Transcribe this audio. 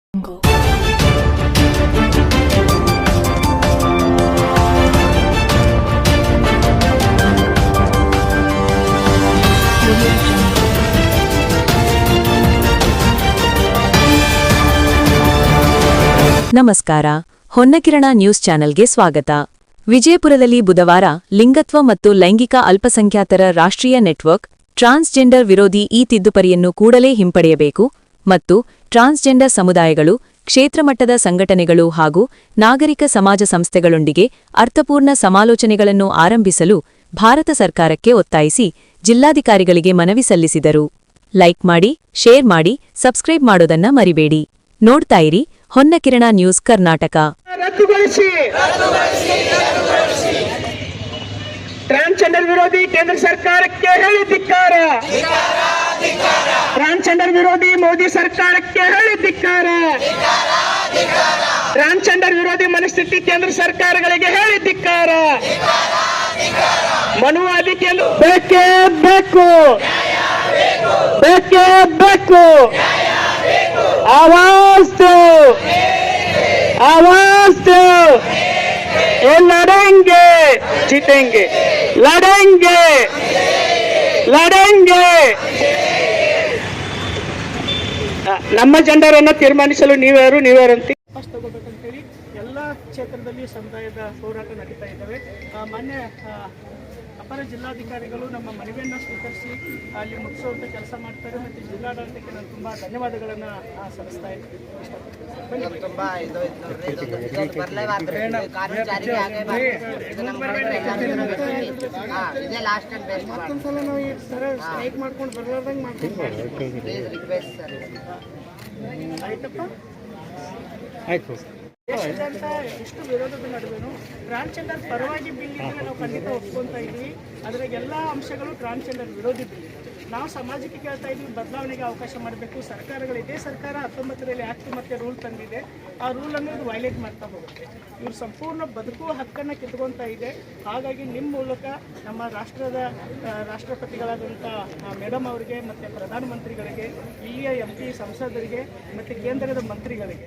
ನಮಸ್ಕಾರ. ಹೊನ್ನಕಿರಣ ನ್ಯೂಸ್ ಚಾನೆಲ್ಗೆ ಸ್ವಾಗತ. ವಿಜಯಪುರದಲ್ಲಿ ಬುಧವಾರ ಲಿಂಗತ್ವ ಮತ್ತು ಲೈಂಗಿಕ ಅಲ್ಪಸಂಖ್ಯಾತರ ರಾಷ್ಟ್ರೀಯ ನೆಟ್ವರ್ಕ್ ಟ್ರಾನ್ಸ್ಜೆಂಡರ್ ವಿರೋಧಿ ಈ ತಿದ್ದುಪಡಿಯನ್ನು ಕೂಡಲೇ ಹಿಂಪಡೆಯಬೇಕು ಮತ್ತು ಟ್ರಾನ್ಸ್ಜೆಂಡರ್ ಸಮುದಾಯಗಳು, ಕ್ಷೇತ್ರಮಟ್ಟದ ಸಂಘಟನೆಗಳು ಹಾಗೂ ನಾಗರಿಕ ಸಮಾಜ ಸಂಸ್ಥೆಗಳೊಂದಿಗೆ ಅರ್ಥಪೂರ್ಣ ಸಮಾಲೋಚನೆಗಳನ್ನು ಆರಂಭಿಸಲು ಭಾರತ ಸರ್ಕಾರಕ್ಕೆ ಒತ್ತಾಯಿಸಿ ಜಿಲ್ಲಾಧಿಕಾರಿಗಳಿಗೆ ಮನವಿ ಸಲ್ಲಿಸಿದರು. ಲೈಕ್ ಮಾಡಿ, ಶೇರ್ ಮಾಡಿ, ಸಬ್ಸ್ಕ್ರೈಬ್ ಮಾಡೋದನ್ನ ಮರಿಬೇಡಿ. ನೋಡ್ತಾ ಇರಿ ಹೊನ್ನಕಿರಣ ನ್ಯೂಸ್ ಕರ್ನಾಟಕ. ಟ್ರಾನ್ಸ್ಜೆಂಡರ್ ವಿರೋಧಿ ಕೇಂದ್ರ ಸರ್ಕಾರಕ್ಕೆ ಹೇಳಿ ಧಿಕ್ಕಾರ. ಟ್ರಾನ್ಸ್ಜೆಂಡರ್ ವಿರೋಧಿ ಮೋದಿ ಸರ್ಕಾರಕ್ಕೆ ಹೇಳಿ ಧಿಕ್ಕಾರ. ಟ್ರಾನ್ಸ್ಜೆಂಡರ್ ವಿರೋಧಿ ಮನಸ್ಥಿತಿ ಕೇಂದ್ರ ಸರ್ಕಾರಗಳಿಗೆ ಹೇಳಿ ಧಿಕ್ಕಾರ. ಮನುವಾದಿ ಕೇಂದ್ರ ಬೇಕೇ ಬೇಕು, ಬೇಕೇ ಬೇಕು. आवाज दो, आवाज दो. ये लड़ेंगे, जीतेंगे, लड़ेंगे, लड़ेंगे. ನಮ್ಮ ಜೆಂಡರನ್ನು ತೀರ್ಮಾನಿಸಲು ನೀವ್ಯಾರು ಅಂತ ತಗೋಬೇಕಂತೇಳಿ ಎಲ್ಲ ಕ್ಷೇತ್ರದಲ್ಲಿ ಸಮುದಾಯದ ಹೋರಾಟ ನಡೀತಾ ಇದ್ದಾವೆ. ಮಾನ್ಯ ಅಪರ ಜಿಲ್ಲಾಧಿಕಾರಿಗಳು ನಮ್ಮ ಮನವಿಯನ್ನು ಸ್ವೀಕರಿಸಿ ಅಲ್ಲಿ ಮುಗಿಸುವಂಥ ಕೆಲಸ ಮಾಡ್ತಾರೆ. ಮತ್ತು ಜಿಲ್ಲಾಡಳಿತಕ್ಕೆ ನಾನು ತುಂಬ ಧನ್ಯವಾದಗಳನ್ನು ಸಲ್ಲಿಸ್ತಾ ಇದ್ದೀನಿ. ಮತ್ತೊಂದ್ಸಲ ನಾವು ಈ ಸರ ಸ್ಟ್ರೈಕ್ ಮಾಡ್ಕೊಂಡು ಬರ್ಲಾರ್ದಂಗೆ ಮಾಡ್ಕೊಂಡು ಆಯ್ತಪ್ಪ, ಆಯ್ತು. ದೇಶಾದ್ಯಂತ ಎಷ್ಟು ವಿರೋಧದ ನಡುವೆನೂ ಟ್ರಾನ್ಸ್ಜೆಂಡರ್ ಪರವಾಗಿ ಬಿಲ್ ಇದ್ರೆ ನಾವು ಖಂಡಿತ ಒಪ್ಕೊತಾ ಇದ್ವಿ. ಅದ್ರಾಗ ಎಲ್ಲ ಅಂಶಗಳು ಟ್ರಾನ್ಸ್ಜೆಂಡರ್ ವಿರೋಧಿ ಬಿಲ್. ನಾವು ಸಮಾಜಕ್ಕೆ ಕೇಳ್ತಾ ಇದ್ವಿ, ಬದಲಾವಣೆಗೆ ಅವಕಾಶ ಮಾಡಬೇಕು. ಸರ್ಕಾರಗಳು, ಇದೇ ಸರ್ಕಾರ 19ರಲ್ಲಿ ಆ್ಯಕ್ಟ್ ಮತ್ತು ರೂಲ್ ತಂದಿದೆ. ಆ ರೂಲನ್ನು ಇದು ವೈಲೇಟ್ ಮಾಡ್ತಾ ಹೋಗುತ್ತೆ. ಇವರು ಸಂಪೂರ್ಣ ಬದುಕುವ ಹಕ್ಕನ್ನು ಕಿತ್ಕೊತಾ ಇದೆ. ಹಾಗಾಗಿ ನಿಮ್ಮ ಮೂಲಕ ನಮ್ಮ ರಾಷ್ಟ್ರಪತಿಗಳಾದಂಥ ಮೇಡಮ್ ಅವರಿಗೆ ಮತ್ತು ಪ್ರಧಾನಮಂತ್ರಿಗಳಿಗೆ, ಇಲ್ಲಿಯ MP ಸಂಸದರಿಗೆ ಮತ್ತು ಕೇಂದ್ರದ ಮಂತ್ರಿಗಳಿಗೆ